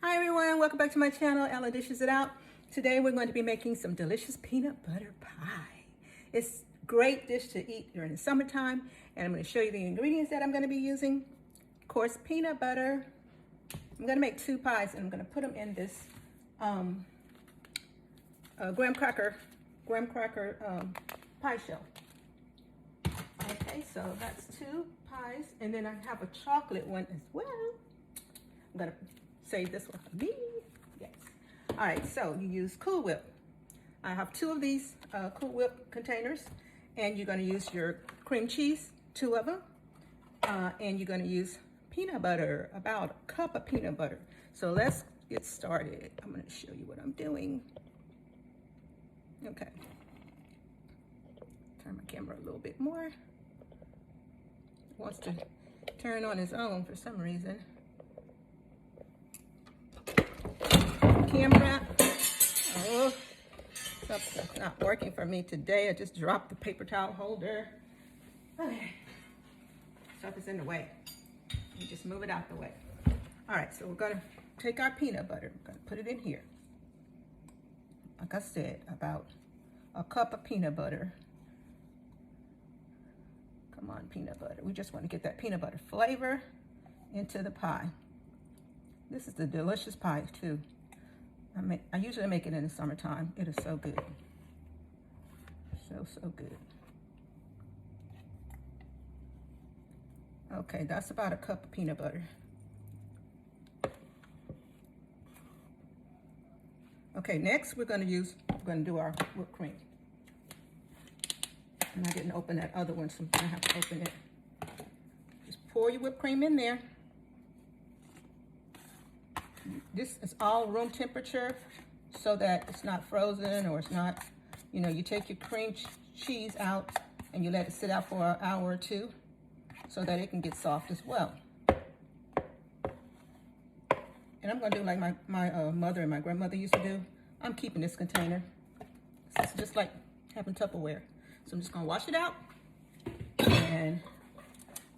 Hi everyone, welcome back to my channel, Ella Dishes It Out. Today we're going to be making some delicious peanut butter pie. It's a great dish to eat during the summertime, and I'm going to show you the ingredients that I'm going to be using. Of course, peanut butter. I'm going to make two pies, and I'm going to put them in this graham cracker pie shell. Okay, so that's two pies, and then I have a chocolate one as well. I'm going to save this one for me. Yes. All right, so you use Cool Whip. I have two of these Cool Whip containers, and you're going to use your cream cheese, two of them, and you're going to use peanut butter, about a cup of peanut butter. So let's get started. I'm going to show you what I'm doing. Okay. Turn my camera a little bit more. It wants to turn on its own for some reason. Camera. Oh, something's not working for me today. I just dropped the paper towel holder. Okay. Stuff is in the way. You just move it out the way. All right, so we're gonna take our peanut butter. We're gonna put it in here. Like I said, about a cup of peanut butter. Come on, peanut butter. We just want to get that peanut butter flavor into the pie. This is the delicious pie too. I usually make it in the summertime. It is so good. So good. Okay, that's about a cup of peanut butter. Okay, next we're gonna do our whipped cream. And I didn't open that other one, so I'm gonna have to open it. Just pour your whipped cream in there. This is all room temperature so that it's not frozen or it's not, you know, you take your cream cheese out and you let it sit out for an hour or two so that it can get soft as well. And I'm going to do like my mother and my grandmother used to do. I'm keeping this container. It's just like having Tupperware. So I'm just going to wash it out and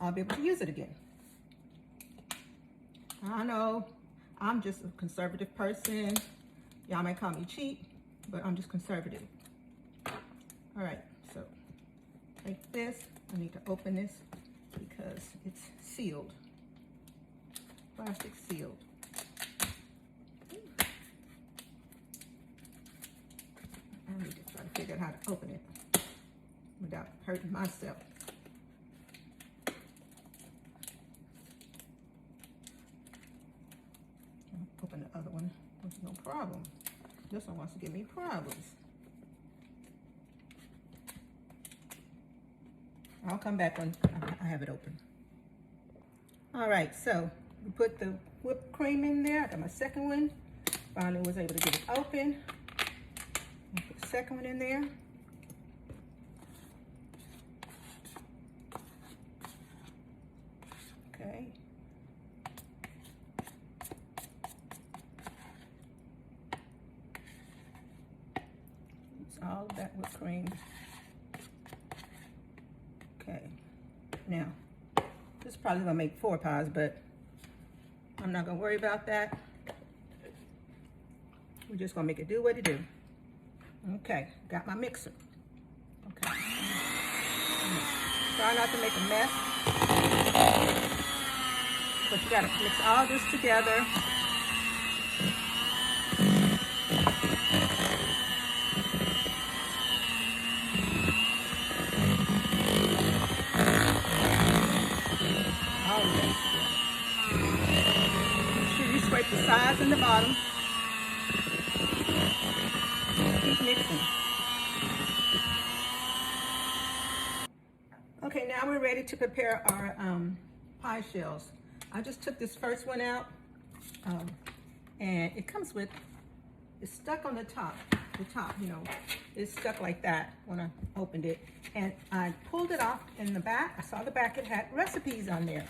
I'll be able to use it again. I know. I'm just a conservative person. Y'all may call me cheap, but I'm just conservative. All right, so take this. I need to open this because it's sealed. Plastic sealed. I need to try to figure out how to open it without hurting myself. Open the other one with no problem. This one wants to give me problems. I'll come back when I have it open. All right, so we put the whipped cream in there. I got my second one. Finally was able to get it open. Put the second one in there. Okay. All of that whipped cream. Okay, now this is probably gonna make 4 pies, but I'm not gonna worry about that. We're just gonna make it do what it do. Okay, got my mixer. Okay, try not to make a mess, but you gotta mix all this together. Scrape the sides and the bottom. Keep mixing. Okay, now we're ready to prepare our pie shells. I just took this first one out, and it comes with, it's stuck on the top, you know, it's stuck like that when I opened it. And I pulled it off in the back. I saw the back, it had recipes on there.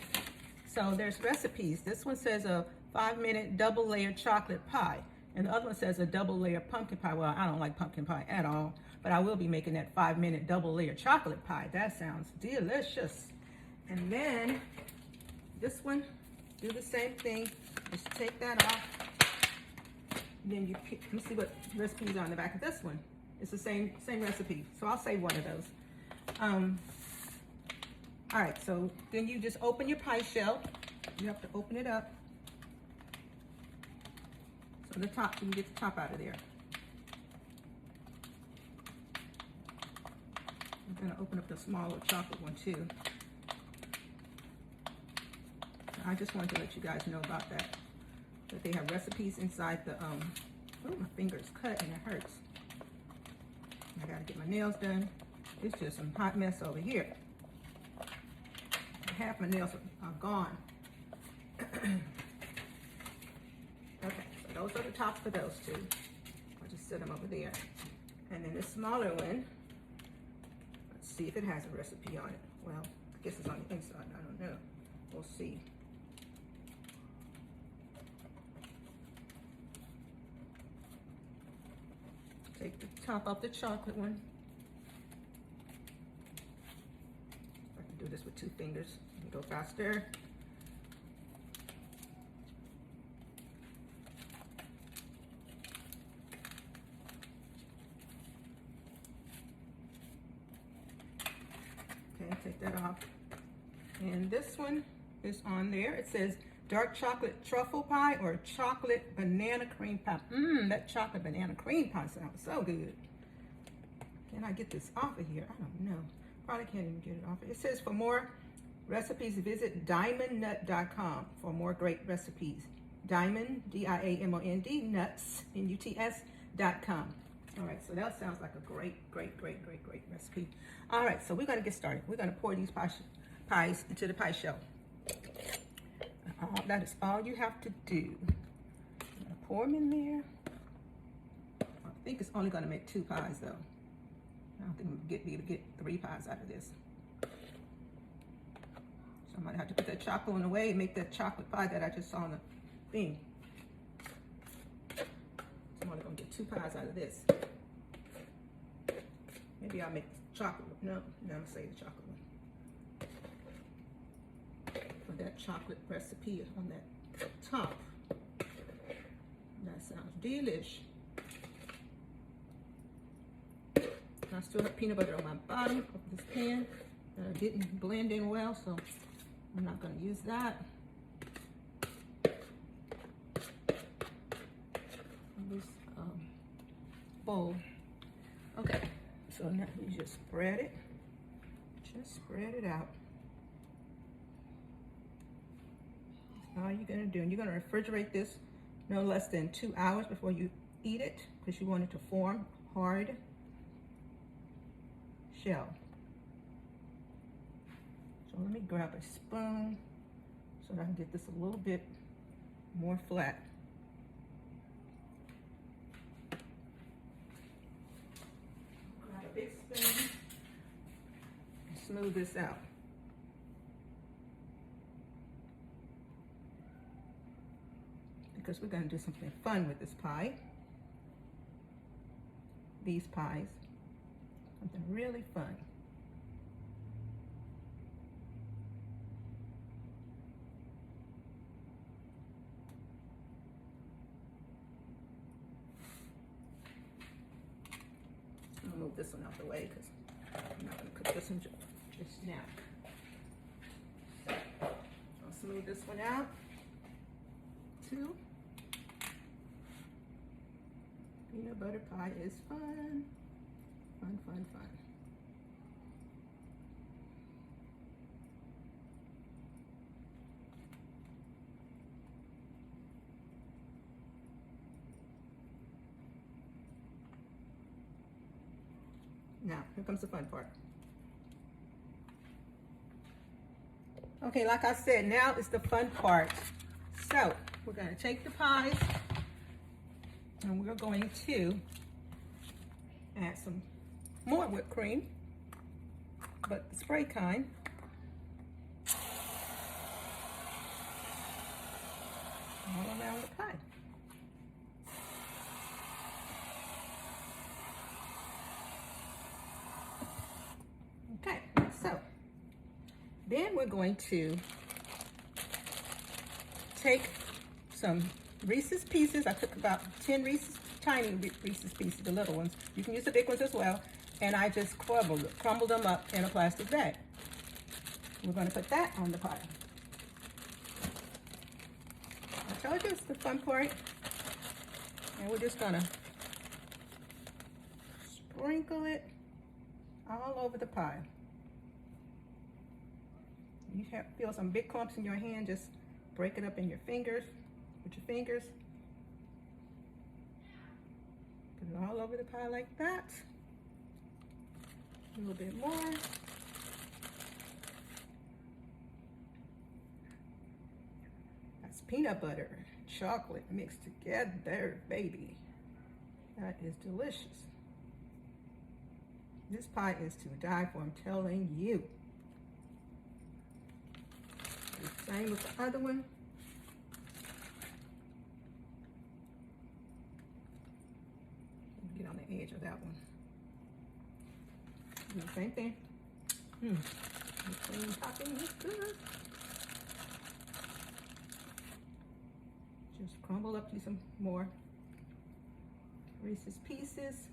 So there's recipes. This one says a 5-minute double layer chocolate pie. And the other one says a double layer pumpkin pie. Well, I don't like pumpkin pie at all, but I will be making that 5-minute double layer chocolate pie. That sounds delicious. And then this one, do the same thing. Just take that off. Then you pick, let me see what recipes are on the back of this one. It's the same recipe, so I'll save one of those. All right, so then you just open your pie shell. You have to open it up. So the top, you can get the top out of there. I'm gonna open up the smaller chocolate one too. I just wanted to let you guys know about that they have recipes inside the, oh, my finger's cut and it hurts. I gotta get my nails done. It's just some hot mess over here. Half my nails are gone. Okay, so those are the tops for those two. I'll just set them over there. And then the smaller one, let's see if it has a recipe on it. Well, I guess it's on the inside, I don't know. We'll see. Take the top off the chocolate one. I can do this with 2 fingers. Go faster. Okay, take that off. And this one is on there. It says dark chocolate truffle pie or chocolate banana cream pie. That chocolate banana cream pie sounds so good. Can I get this off of here? I don't know. Probably can't even get it off. It says for more recipes, visit diamondnut.com for more great recipes. Diamond, D-I-A-M-O-N-D, nuts, N-U-T-S.com. All right, so that sounds like a great recipe. All right, so we're gonna get started. We're gonna pour these pies into the pie shell. That is all you have to do. I'm gonna pour them in there. I think it's only gonna make 2 pies though. I don't think I'm gonna be able to get 3 pies out of this. So I'm gonna have to put that chocolate one away and make that chocolate pie that I just saw on the thing. So I'm only gonna get 2 pies out of this. Maybe I'll make chocolate. No, I'm gonna save the chocolate one. For that chocolate recipe on that top. That sounds delish. I still have peanut butter on my bottom of this pan that I didn't blend in well, so I'm not going to use that. This bowl. Okay, so now you just spread it. Just spread it out. That's all you're going to do. And you're going to refrigerate this no less than 2 hours before you eat it, because you want it to form hard shell. So let me grab a spoon so that I can get this a little bit more flat. Grab a big spoon and smooth this out. Because we're going to do something fun with this pie. These pies. Something really fun. I'll move this one out the way because I'm not going to cook this one just now. So I'll smooth this one out too. Peanut butter pie is fun. Fun, fun, fun. Now, here comes the fun part. Okay, like I said, now is the fun part. So, we're going to take the pies and we're going to add some more whipped cream, but the spray kind. All around the pie. Okay, so then we're going to take some Reese's Pieces. I took about 10 Reese's, tiny Reese's Pieces, the little ones. You can use the big ones as well. And I just crumbled them up in a plastic bag. We're going to put that on the pie. I told you it's the fun part. And we're just going to sprinkle it all over the pie. You feel some big clumps in your hand, just break it up in your fingers, with your fingers. Put it all over the pie like that. A little bit more. That's peanut butter and chocolate mixed together, baby. That is delicious. This pie is to die for, I'm telling you. The same with the other one. Get on the edge of that one. Do the same thing. The clean topping is good. Just crumble up to some more Reese's Pieces.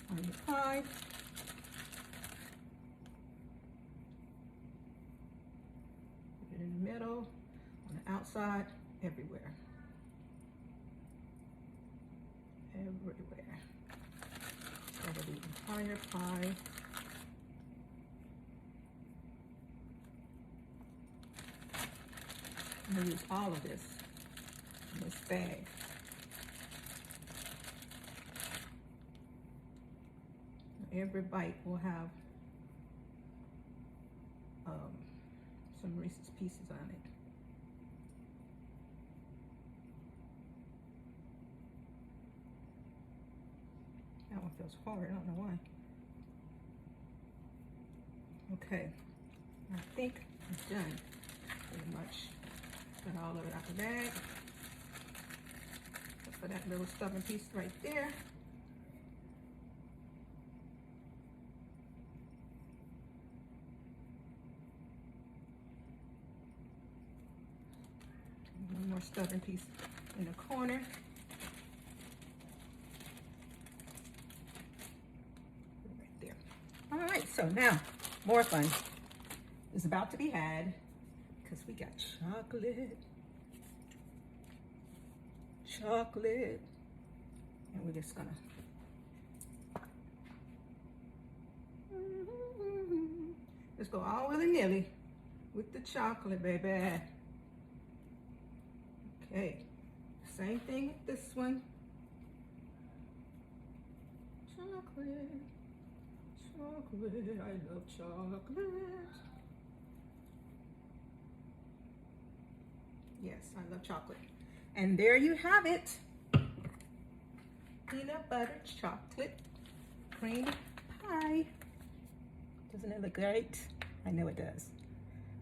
On your pie. Put it in the middle, on the outside, everywhere. Everywhere. Cover the entire pie. I'm going to use all of this in this bag. Every bite will have some Reese's Pieces on it. That one feels hard, I don't know why. Okay, I think I'm done pretty much. Got all of it out the bag. Look for that little stubborn piece right there. One more stubborn piece in the corner. Right there. All right, so now more fun is about to be had because we got chocolate, and we're just gonna let's go all willy-nilly with the chocolate, baby. Okay, same thing with this one. Chocolate, chocolate, I love chocolate. Yes, I love chocolate. And there you have it. Peanut butter chocolate cream pie. Doesn't it look great? I know it does.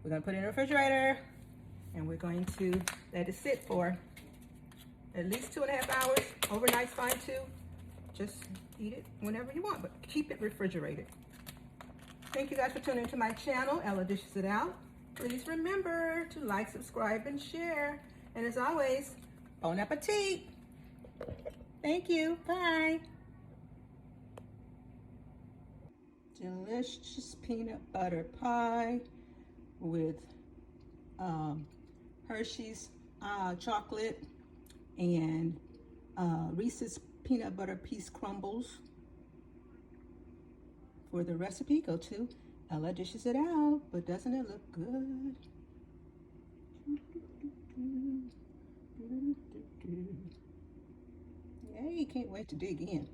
We're gonna put it in the refrigerator. And we're going to let it sit for at least 2.5 hours. Overnight's fine too. Just eat it whenever you want, but keep it refrigerated. Thank you guys for tuning into my channel, Ella Dishes It Out. Please remember to like, subscribe, and share. And as always, bon appetit. Thank you, bye. Delicious peanut butter pie with Hershey's chocolate and Reese's peanut butter piece crumbles. For the recipe, go to Ella Dishes It Out. But doesn't it look good? Yay, can't wait to dig in.